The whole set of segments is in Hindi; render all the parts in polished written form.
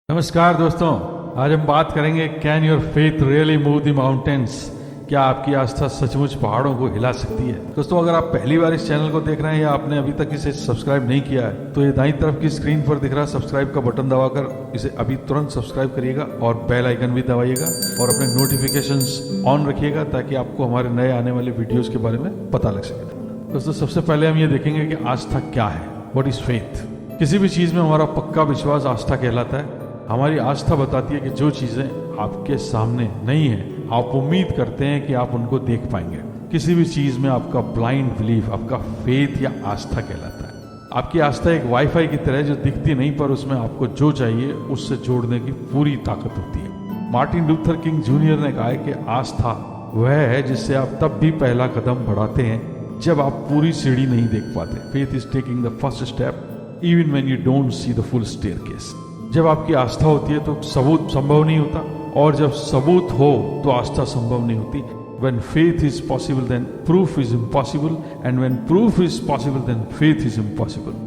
नमस्कार दोस्तों, आज हम बात करेंगे can your faith really move the mountains. क्या आपकी आस्था सचमुच पहाड़ों को हिला सकती है? दोस्तों, अगर आप पहली बार इस चैनल को देख रहे हैं या आपने अभी तक इसे सब्सक्राइब नहीं किया है तो ये दाईं तरफ की स्क्रीन पर दिख रहा सब्सक्राइब का बटन दबाकर इसे अभी तुरंत सब्सक्राइब करिएगा और बेल आइकन भी दबाइएगा और अपने नोटिफिकेशंस ऑन रखिएगा ताकि आपको हमारे नए आने वाले वीडियोस के बारे में पता लग सके। दोस्तों, सबसे पहले हम ये देखेंगे कि आस्था क्या है। What is faith? किसी भी चीज में हमारा पक्का विश्वास आस्था कहलाता है। हमारी आस्था बताती है कि जो चीजें आपके सामने नहीं है, आप उम्मीद करते हैं कि आप उनको देख पाएंगे। किसी भी चीज में आपका ब्लाइंड बिलीफ, आपका फेथ या आस्था कहलाता है। आपकी आस्था एक वाईफाई की तरह जो दिखती नहीं, पर उसमें आपको जो चाहिए उससे जोड़ने की पूरी ताकत होती है। मार्टिन लूथर किंग जूनियर ने कहा है कि आस्था वह है जिससे आप तब भी पहला कदम बढ़ाते हैं जब आप पूरी सीढ़ी नहीं देख पाते। Faith is taking the first step even when you don't see the full staircase. जब आपकी आस्था होती है तो सबूत संभव नहीं होता, और जब सबूत हो तो आस्था संभव नहीं होती। When faith is possible, then proof is impossible, and when proof is possible, then faith is impossible.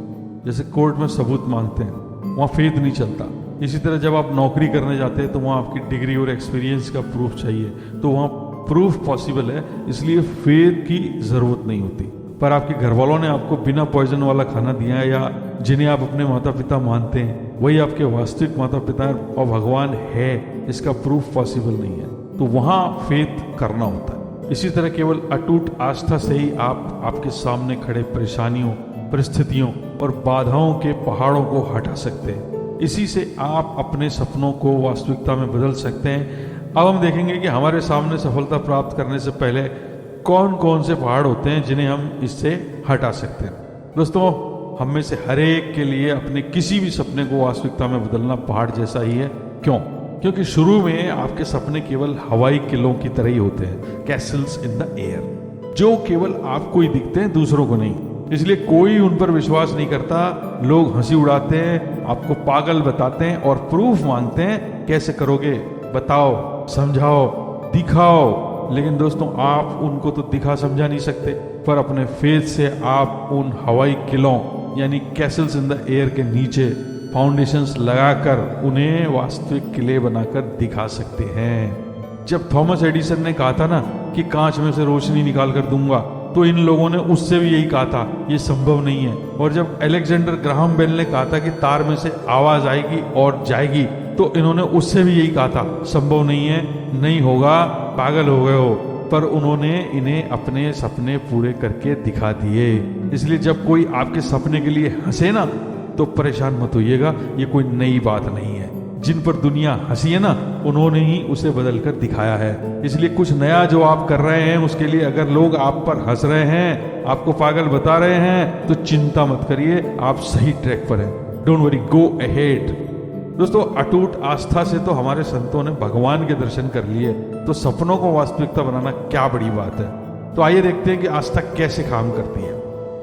जैसे कोर्ट में सबूत मांगते हैं, वहाँ फेथ नहीं चलता। इसी तरह जब आप नौकरी करने जाते हैं तो वहाँ आपकी डिग्री और एक्सपीरियंस का प्रूफ चाहिए, तो वहाँ प्रूफ पॉसिबल है, इसलिए फेथ की जरूरत नहीं होती। पर आपके घर वालों ने आपको बिना पॉइजन वाला खाना दिया है, या जिन्हें आप अपने माता पिता मानते हैं वही आपके वास्तविक माता पिता और भगवान है, इसका प्रूफ पॉसिबल नहीं है, तो वहां फेथ करना होता है। इसी तरह केवल अटूट आस्था से ही आप आपके सामने खड़े परेशानियों, परिस्थितियों और बाधाओं के पहाड़ों को हटा सकते हैं। इसी से आप अपने सपनों को वास्तविकता में बदल सकते हैं। अब हम देखेंगे कि हमारे सामने सफलता प्राप्त करने से पहले कौन कौन से पहाड़ होते हैं जिन्हें हम इससे हटा सकते हैं। दोस्तों, हम में से हर एक के लिए अपने किसी भी सपने को वास्तविकता में बदलना पहाड़ जैसा ही है। क्यों? क्योंकि शुरू में आपके सपने केवल हवाई किलों की तरह ही होते हैं, कैसल्स इन द एयर, जो केवल आपको ही दिखते हैं, दूसरों को नहीं। इसलिए कोई उन पर विश्वास नहीं करता। लोग हंसी उड़ाते हैं, आपको पागल बताते हैं और प्रूफ मांगते हैं। कैसे करोगे? बताओ, समझाओ, दिखाओ। लेकिन दोस्तों, आप उनको तो दिखा समझा नहीं सकते, पर अपने फेथ से आप उन हवाई किलों यानी कैसल्स इन द एयर के नीचे फाउंडेशंस लगाकर उन्हें वास्तविक किले बनाकर दिखा सकते हैं। जब थॉमस एडिसन ने कहा था ना कि कांच में से रोशनी निकाल कर दूंगा, तो इन लोगों ने उससे भी यही कहा था, ये संभव नहीं है। और जब अलेक्जेंडर ग्राहम बेल ने कहा था कि तार में से आवाज आएगी और जाएगी, तो इन्होंने उससे भी यही कहा था, संभव नहीं है, नहीं होगा, पागल हो गए हो। पर उन्होंने इन्हें अपने सपने पूरे करके दिखा दिए। इसलिए जब कोई आपके सपने के लिए हंसे ना, तो परेशान मत होइएगा, ये कोई नई बात नहीं है। जिन पर दुनिया हंसी है ना, उन्होंने ही उसे बदल कर दिखाया है। इसलिए कुछ नया जो आप कर रहे हैं उसके लिए अगर लोग आप पर हंस रहे हैं, आपको पागल बता रहे हैं, तो चिंता मत करिए, आप सही ट्रैक पर हैं। Don't worry, go ahead. दोस्तों, अटूट आस्था से तो हमारे संतों ने भगवान के दर्शन कर लिए, तो सपनों को वास्तविकता बनाना क्या बड़ी बात है। तो आइए देखते हैं कि आस्था कैसे काम करती है।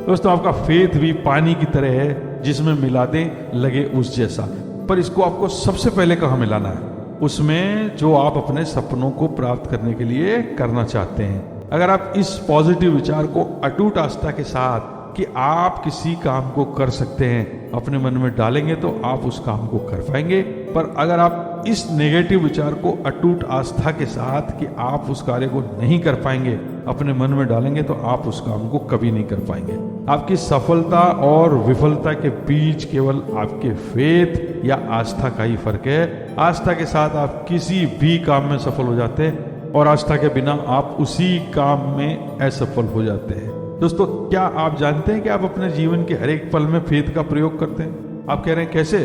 दोस्तों, आपका फेथ भी पानी की तरह है जिसमें मिला दें लगे उस जैसा, पर इसको आपको सबसे पहले कहाँ मिलाना है? उसमें जो आप अपने सपनों को प्राप्त करने के लिए करना चाहते हैं। अगर आप इस पॉजिटिव विचार को अटूट आस्था के साथ कि आप किसी काम को कर सकते हैं अपने मन में डालेंगे, तो आप उस काम को कर पाएंगे। पर अगर आप इस नेगेटिव विचार को अटूट आस्था के साथ कि आप उस कार्य को नहीं कर पाएंगे अपने मन में डालेंगे, तो आप उस काम को कभी नहीं कर पाएंगे। आपकी सफलता और विफलता के बीच केवल आपके फेथ या आस्था का ही फर्क है। आस्था के साथ आप किसी भी काम में सफल हो जाते हैं और आस्था के बिना आप उसी काम में असफल हो जाते हैं। दोस्तों, क्या आप जानते हैं कि आप अपने जीवन के हर एक पल में फेथ का प्रयोग करते हैं? आप कह रहे हैं कैसे?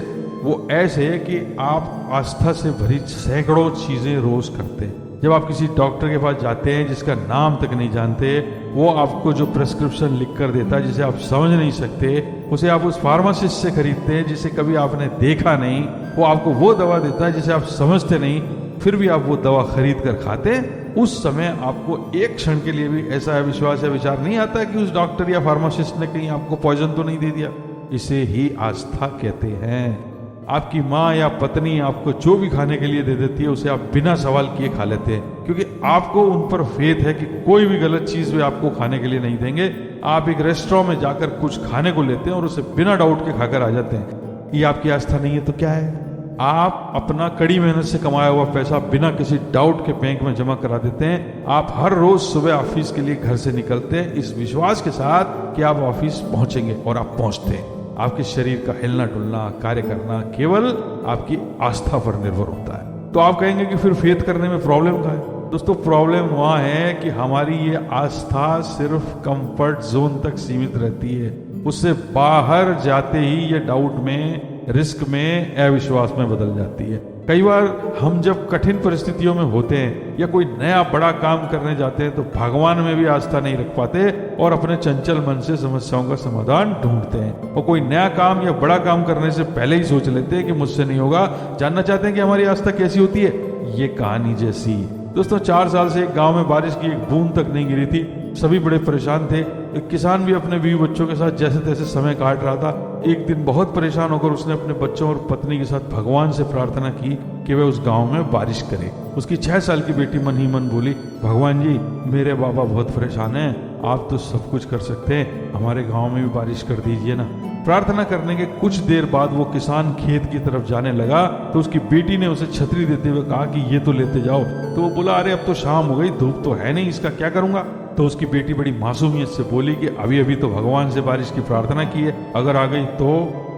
वो ऐसे कि आप आस्था से भरी सैकड़ों चीजें रोज करते हैं। जब आप किसी डॉक्टर के पास जाते हैं जिसका नाम तक नहीं जानते, वो आपको जो प्रेस्क्रिप्शन लिख कर देता है जिसे आप समझ नहीं सकते, उसे आप उस फार्मासिस्ट से खरीदते हैं जिसे कभी आपने देखा नहीं। वो आपको वो दवा देता है जिसे आप समझते नहीं, फिर भी आप वो दवा खरीद कर खाते हैं। उस समय आपको एक क्षण के लिए भी ऐसा विश्वास या विचार नहीं आता है कि उस डॉक्टर या फार्मासिस्ट ने कहीं आपको पॉइजन तो नहीं दे दिया। इसे ही आस्था कहते हैं। आपकी माँ या पत्नी आपको जो भी खाने के लिए दे देती है, उसे आप बिना सवाल किए खा लेते हैं, क्योंकि आपको उन पर फेथ है कि कोई भी गलत चीज वे आपको खाने के लिए नहीं देंगे। आप एक रेस्टोरेंट में जाकर कुछ खाने को लेते हैं और उसे बिना डाउट के खाकर आ जाते हैं। ये आपकी आस्था नहीं है तो क्या है? आप अपना कड़ी मेहनत से कमाया हुआ पैसा बिना किसी डाउट के बैंक में जमा करा देते हैं। आप हर रोज सुबह ऑफिस के लिए घर से निकलते हैं इस विश्वास के साथ कि आप ऑफिस पहुंचेंगे, और आप पहुंचते हैं। आपके शरीर का हिलना डुलना, कार्य करना केवल आपकी आस्था पर निर्भर होता है। तो आप कहेंगे कि फिर फेथ करने में प्रॉब्लम क्या है? दोस्तों, प्रॉब्लम वहां है कि हमारी ये आस्था सिर्फ कंफर्ट जोन तक सीमित रहती है। उससे बाहर जाते ही ये डाउट में, रिस्क में, अविश्वास में बदल जाती है। कई बार हम जब कठिन परिस्थितियों में होते हैं या कोई नया बड़ा काम करने जाते हैं तो भगवान में भी आस्था नहीं रख पाते और अपने चंचल मन से समस्याओं का समाधान ढूंढते हैं, और कोई नया काम या बड़ा काम करने से पहले ही सोच लेते हैं कि मुझसे नहीं होगा। जानना चाहते हैं कि हमारी आस्था कैसी होती है? ये कहानी जैसी। दोस्तों, 4 साल से एक गांव में बारिश की एक बूंद तक नहीं गिरी थी। सभी बड़े परेशान थे। एक किसान भी अपने बीवी बच्चों के साथ जैसे तैसे समय काट रहा था। एक दिन बहुत परेशान होकर उसने अपने बच्चों और पत्नी के साथ भगवान से प्रार्थना की कि वह उस गांव में बारिश करे। उसकी 6 साल की बेटी मन ही मन बोली, भगवान जी, मेरे बाबा बहुत परेशान हैं, आप तो सब कुछ कर सकते हैं, हमारे गांव में भी बारिश कर दीजिए ना। प्रार्थना करने के कुछ देर बाद वो किसान खेत की तरफ जाने लगा तो उसकी बेटी ने उसे छतरी देते हुए कहा कि ये तो लेते जाओ। तो वो बोला, अरे अब तो शाम हो गई, धूप तो है नहीं, इसका क्या करूंगा? तो उसकी बेटी बड़ी मासूमियत से बोली कि अभी अभी तो भगवान से बारिश की प्रार्थना की है, अगर आ गई तो।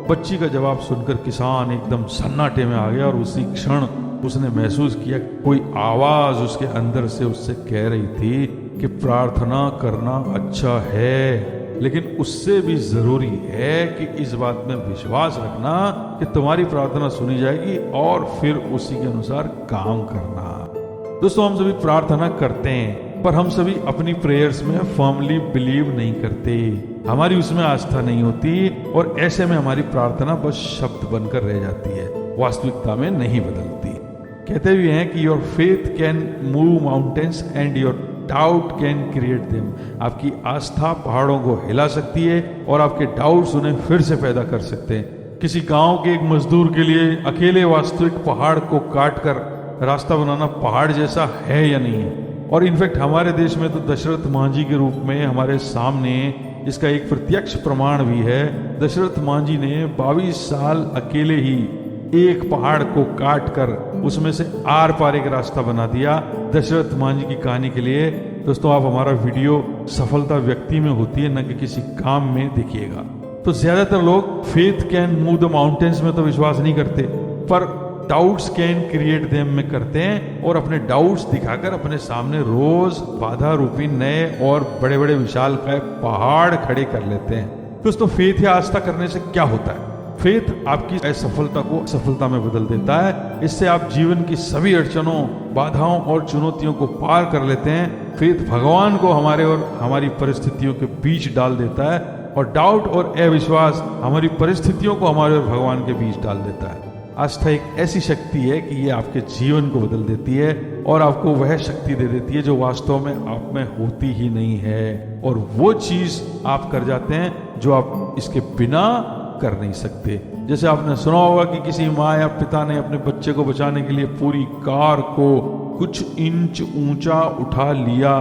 बच्ची का जवाब सुनकर किसान एकदम सन्नाटे में आ गया और उसी क्षण उसने महसूस किया कोई आवाज उसके अंदर से उससे कह रही थी कि प्रार्थना करना अच्छा है, लेकिन उससे भी जरूरी है कि इस बात में विश्वास रखना कि तुम्हारी प्रार्थना सुनी जाएगी और फिर उसी के अनुसार काम करना। दोस्तों, हम सभी प्रार्थना करते हैं, पर हम सभी अपनी प्रेयर्स में फर्मली बिलीव नहीं करते। हमारी उसमें आस्था नहीं होती और ऐसे में हमारी प्रार्थना बस शब्द बनकर रह जाती है, वास्तविकता में नहीं बदलती। कहते भी हैं कि your faith can move mountains and your doubt can create them. आपकी आस्था पहाड़ों को हिला सकती है और आपके डाउट्स उन्हें फिर से पैदा कर सकते हैं। किसी गांव के एक मजदूर के लिए अकेले वास्तविक पहाड़ को काट कर रास्ता बनाना पहाड़ जैसा है या नहीं है? और इनफैक्ट हमारे देश में तो दशरथ मांझी के रूप में हमारे सामने इसका एक प्रत्यक्ष प्रमाण भी है। दशरथ मांझी ने 22 साल अकेले ही एक पहाड़ को काट कर उसमें से आर पार एक रास्ता बना दिया। दशरथ मांझी की कहानी के लिए दोस्तों आप हमारा वीडियो सफलता व्यक्ति में होती है, न कि किसी काम में देखिएगा। तो ज्यादातर लोग faith can move the mountains में तो विश्वास नहीं करते, पर डाउट्स कैन क्रिएट देम में करते हैं और अपने डाउट्स दिखाकर अपने सामने रोज बाधा रूपी नए और बड़े बड़े विशालकाय पहाड़ खड़े कर लेते हैं। दोस्तों, फेथ या आस्था करने से क्या होता है? फेथ आपकी असफलता को सफलता में बदल देता है। इससे आप जीवन की सभी अड़चनों, बाधाओं और चुनौतियों को पार कर लेते हैं। फेथ भगवान को हमारे और हमारी परिस्थितियों के बीच डाल देता है, और डाउट और अविश्वास हमारी परिस्थितियों को हमारे और भगवान के बीच डाल देता है। आस्था एक ऐसी शक्ति है कि ये आपके जीवन को बदल देती है और आपको वह शक्ति दे देती है जो वास्तव में आप में होती ही नहीं है, और वो चीज आप कर जाते हैं जो आप इसके बिना कर नहीं सकते। जैसे आपने सुना होगा कि किसी माँ या पिता ने अपने बच्चे को बचाने के लिए पूरी कार को कुछ इंच ऊंचा उठा लिया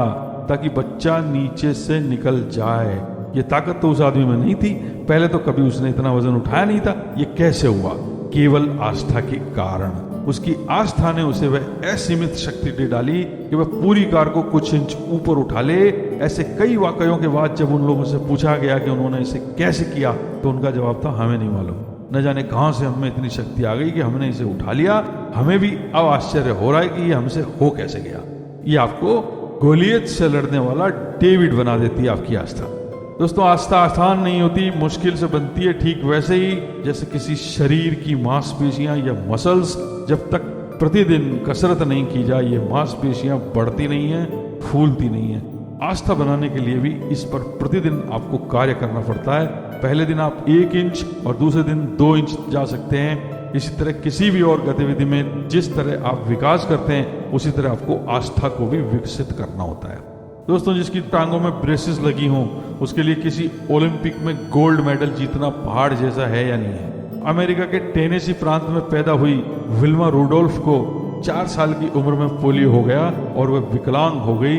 ताकि बच्चा नीचे से निकल जाए। ये ताकत तो उस आदमी में नहीं थी, पहले तो कभी उसने इतना वजन उठाया नहीं था। ये कैसे हुआ? केवल आस्था के कारण। उसकी आस्था ने उसे वह असीमित शक्ति दे डाली कि वह पूरी कार को कुछ इंच ऊपर उठा ले। ऐसे कई वाकयों के बाद जब उन लोगों से पूछा गया कि उन्होंने इसे कैसे किया, तो उनका जवाब था, हमें नहीं मालूम। न जाने कहां से हमें इतनी शक्ति आ गई कि हमने इसे उठा लिया। हमें भी अब आश्चर्य हो रहा है कि ये हमसे हो कैसे गया। ये आपको गोलियत से लड़ने वाला डेविड बना देती है आपकी आस्था। दोस्तों, आस्था आसान नहीं होती, मुश्किल से बनती है। ठीक वैसे ही जैसे किसी शरीर की मांसपेशियां या मसल्स जब तक प्रतिदिन कसरत नहीं की जाए, ये मांसपेशियां बढ़ती नहीं है, फूलती नहीं है। आस्था बनाने के लिए भी इस पर प्रतिदिन आपको कार्य करना पड़ता है। पहले दिन आप 1 इंच और दूसरे दिन 2 इंच जा सकते हैं। इसी तरह किसी भी और गतिविधि में जिस तरह आप विकास करते हैं, उसी तरह आपको आस्था को भी विकसित करना होता है। दोस्तों, जिसकी टांगों में ब्रेसेस लगी हों, उसके लिए किसी ओलंपिक में गोल्ड मेडल जीतना पहाड़ जैसा है या नहीं है? अमेरिका के टेनेसी प्रांत में पैदा हुई विल्मा रुडोल्फ को 4 साल की उम्र में पोलियो हो गया और वह विकलांग हो गई।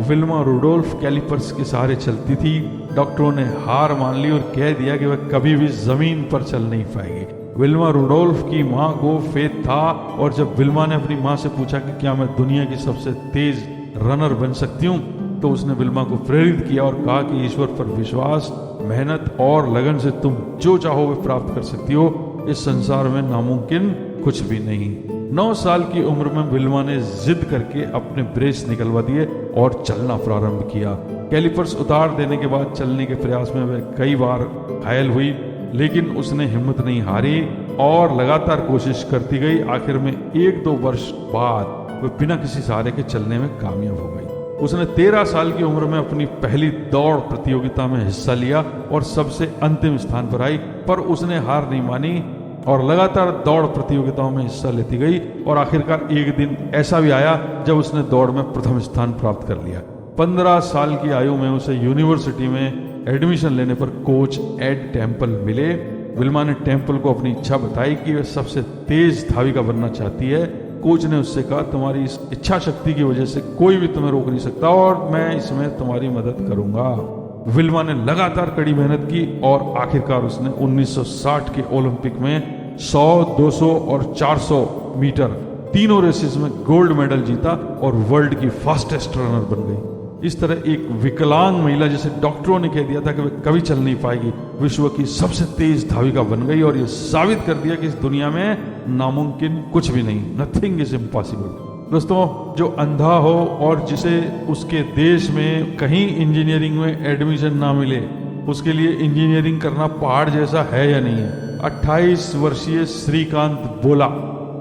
विल्मा रुडोल्फ कैलिपर्स के सहारे चलती थी। डॉक्टरों ने हार मान ली और कह दिया कि वह कभी भी जमीन पर चल नहीं पाएगी। विल्मा रुडोल्फ की माँ को फेथ था, और जब विल्मा ने अपनी माँ से पूछा कि क्या मैं दुनिया की सबसे तेज रनर बन सकती हूँ, तो उसने विल्मा को प्रेरित किया और कहा कि ईश्वर पर विश्वास, मेहनत और लगन से तुम जो चाहो वे प्राप्त कर सकती हो। इस संसार में नामुमकिन कुछ भी नहीं। 9 साल की उम्र में विल्मा ने जिद करके अपने ब्रेस निकलवा दिए और चलना प्रारंभ किया। कैलिपर्स उतार देने के बाद चलने के प्रयास में वह कई बार घायल हुई, लेकिन उसने हिम्मत नहीं हारी और लगातार कोशिश करती गई। आखिर में 1-2 वर्ष बाद वह बिना किसी सहारे के चलने में कामयाब हो गई। उसने 13 साल की उम्र में अपनी पहली दौड़ प्रतियोगिता में हिस्सा लिया और सबसे अंतिम स्थान पर आई, पर उसने हार नहीं मानी और लगातार दौड़ प्रतियोगिताओं में हिस्सा लेती गई, और आखिरकार एक दिन ऐसा भी आया जब उसने दौड़ में प्रथम स्थान प्राप्त कर लिया। 15 साल की आयु में उसे यूनिवर्सिटी में एडमिशन लेने पर कोच एड टेम्पल मिले। विल्मा ने टेम्पल को अपनी इच्छा बताई कि वह सबसे तेज धाविका बनना चाहती है। कोच ने उससे कहा, तुम्हारी इस इच्छा शक्ति की वजह से कोई भी तुम्हें रोक नहीं सकता और मैं इसमें तुम्हारी मदद करूंगा। विल्मा ने लगातार कड़ी मेहनत की और आखिरकार उसने 1960 के ओलंपिक में 100, 200 और 400 मीटर तीनों रेसेस में गोल्ड मेडल जीता और वर्ल्ड की फास्टेस्ट रनर बन गई। इस तरह एक विकलांग महिला, जिसे डॉक्टरों ने कह दिया था कि वह कभी चल नहीं पाएगी, विश्व की सबसे तेज धाविका बन गई और यह साबित कर दिया कि इस दुनिया में नामुमकिन कुछ भी नहीं, नथिंग इज इम्पॉसिबल। दोस्तों, जो अंधा हो और जिसे उसके देश में कहीं इंजीनियरिंग में एडमिशन ना मिले, उसके लिए इंजीनियरिंग करना पहाड़ जैसा है या नहीं है। 28 वर्षीय श्रीकांत बोला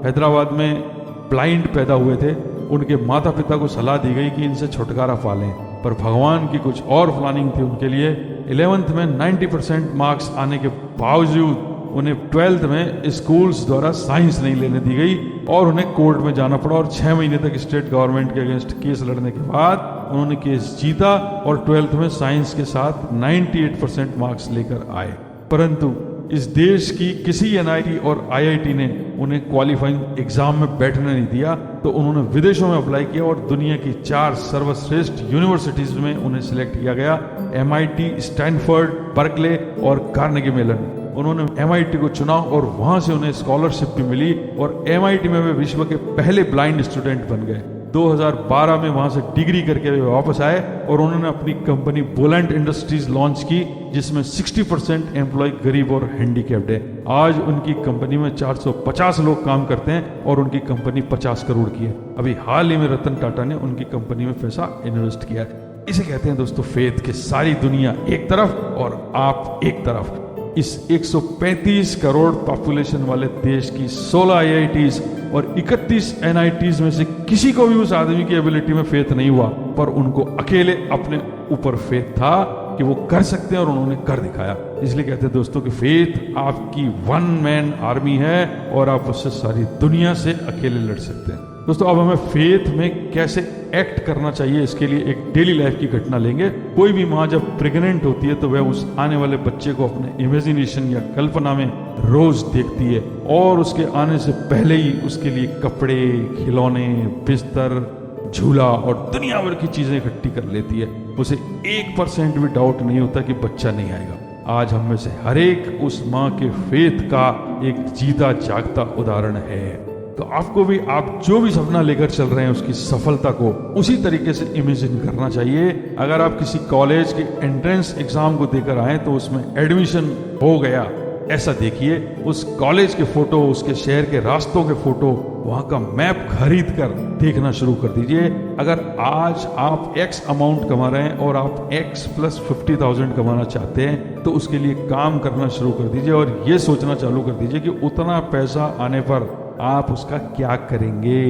हैदराबाद में ब्लाइंड पैदा हुए थे। उनके माता पिता को सलाह दी गई कि इनसे छुटकारा पा लें, पर भगवान की कुछ और प्लानिंग थी उनके लिए। 11th में 90% मार्क्स आने के बावजूद उन्हें 12th में स्कूल्स द्वारा साइंस नहीं लेने दी गई और उन्हें कोर्ट में जाना पड़ा, और 6 महीने तक स्टेट गवर्नमेंट के अगेंस्ट केस लड़ने के बाद उन्होंने केस जीता और 12th में साइंस के साथ 98% मार्क्स लेकर आए। परंतु इस देश की किसी NIT और IIT ने उन्हें क्वालिफाइंग एग्जाम में बैठने नहीं दिया, तो उन्होंने विदेशों में अप्लाई किया और दुनिया की 4 सर्वश्रेष्ठ यूनिवर्सिटीज में उन्हें सिलेक्ट किया गया, MIT, स्टैनफोर्ड, बर्कले और कार्नेगी मेलन। उन्होंने MIT को चुना और वहां से उन्हें स्कॉलरशिप भी मिली और MIT में वे विश्व के पहले ब्लाइंड स्टूडेंट बन गए। 2012 में वहां से डिग्री करके वे वापस आए और उन्होंने अपनी कंपनी बोलेंट इंडस्ट्रीज लॉन्च की, जिसमें 60% एम्प्लॉय गरीब और हैंडीकैप्ड है। आज उनकी कंपनी में 450 लोग काम करते हैं और उनकी कंपनी 50 करोड़ की है। अभी हाल ही में रतन टाटा ने उनकी कंपनी में पैसा इन्वेस्ट किया है। इसे कहते हैं दोस्तों फेथ, कि सारी दुनिया एक तरफ और आप एक तरफ। इस 135 करोड़ पॉपुलेशन वाले देश की 16 IITs और 31 NITs में से किसी को भी उस आदमी की एबिलिटी में फेथ नहीं हुआ, पर उनको अकेले अपने ऊपर फेथ था कि वो कर सकते हैं और उन्होंने कर दिखाया। इसलिए कहते हैं दोस्तों कि फेथ आपकी 1 मैन आर्मी है और आप उससे सारी दुनिया से अकेले लड़ सकते हैं। दोस्तों, अब हमें फेथ में कैसे एक्ट करना चाहिए, इसके लिए एक डेली लाइफ की घटना लेंगे। कोई भी माँ जब प्रेग्नेंट होती है तो वह उस आने वाले बच्चे को अपने इमेजिनेशन या कल्पना में रोज देखती है और उसके आने से पहले ही उसके लिए कपड़े, खिलौने, बिस्तर, झूला और दुनिया भर की चीजें इकट्ठी कर लेती है। उसे 1% भी डाउट नहीं होता कि बच्चा नहीं आएगा। आज हम में से हर एक उस माँ के फेथ का एक जीता जागता उदाहरण है। तो आपको भी, आप जो भी सपना लेकर चल रहे हैं उसकी सफलता को उसी तरीके से इमेजिन करना चाहिए। अगर आप किसी कॉलेज के एंट्रेंस एग्जाम को देकर आए तो उसमें एडमिशन हो गया ऐसा देखिए, उस कॉलेज के फोटो, उसके शहर के रास्तों के फोटो, वहां का मैप खरीद कर देखना शुरू कर दीजिए। अगर आज आप X अमाउंट कमा रहे हैं और आप X + 50,000 कमाना चाहते हैं तो उसके लिए काम करना शुरू कर दीजिए और ये सोचना चालू कर दीजिए कि उतना पैसा आने पर आप उसका क्या करेंगे।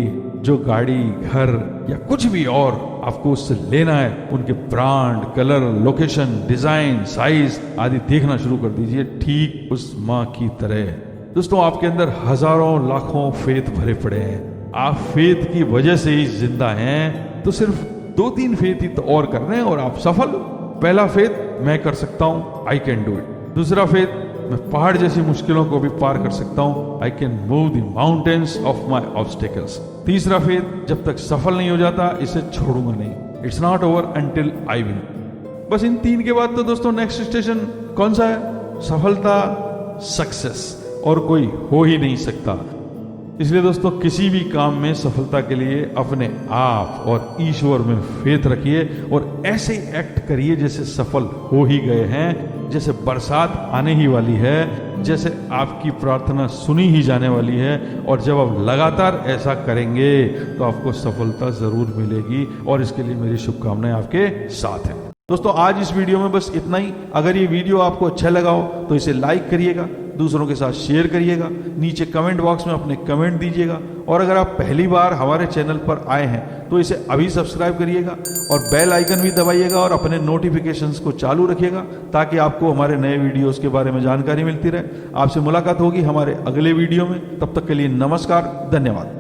जो गाड़ी, घर या कुछ भी और आपको उससे लेना है, उनके brand, colour, location, design, size आदि देखना शुरू कर दीजिए, ठीक उस माँ की तरह। दोस्तों, आपके अंदर हजारों लाखों फेथ भरे पड़े हैं। आप फेथ की वजह से ही जिंदा हैं, तो सिर्फ 2-3 फेथ ही तो और करने हैं और आप सफल। पहला फेथ, मैं कर सकता हूं, आई कैन डू इट। दूसरा फेथ, मैं पहाड़ जैसी मुश्किलों को भी पार कर सकता हूं, I can move the mountains of my obstacles. तीसरा फेथ, जब तक सफल नहीं हो जाता इसे छोड़ूंगा नहीं, it's not over until I win. बस इन 3 के बाद तो दोस्तों नेक्स्ट स्टेशन कौन सा है? सफलता, सक्सेस। और कोई हो ही नहीं सकता। इसलिए दोस्तों किसी भी काम में सफलता के लिए अपने आप और ईश्वर में फेथ रखिए और ऐसे एक्ट करिए जैसे सफल हो ही गए हैं, जैसे बरसात आने ही वाली है, जैसे आपकी प्रार्थना सुनी ही जाने वाली है। और जब आप लगातार ऐसा करेंगे तो आपको सफलता जरूर मिलेगी और इसके लिए मेरी शुभकामनाएं आपके साथ हैं। दोस्तों आज इस वीडियो में बस इतना ही। अगर ये वीडियो आपको अच्छा लगा हो तो इसे लाइक करिएगा, दूसरों के साथ शेयर करिएगा, नीचे कमेंट बॉक्स में अपने कमेंट दीजिएगा। और अगर आप पहली बार हमारे चैनल पर आए हैं तो इसे अभी सब्सक्राइब करिएगा और बेल आइकन भी दबाइएगा और अपने नोटिफिकेशंस को चालू रखिएगा ताकि आपको हमारे नए वीडियोस के बारे में जानकारी मिलती रहे। आपसे मुलाकात होगी हमारे अगले वीडियो में। तब तक के लिए नमस्कार, धन्यवाद।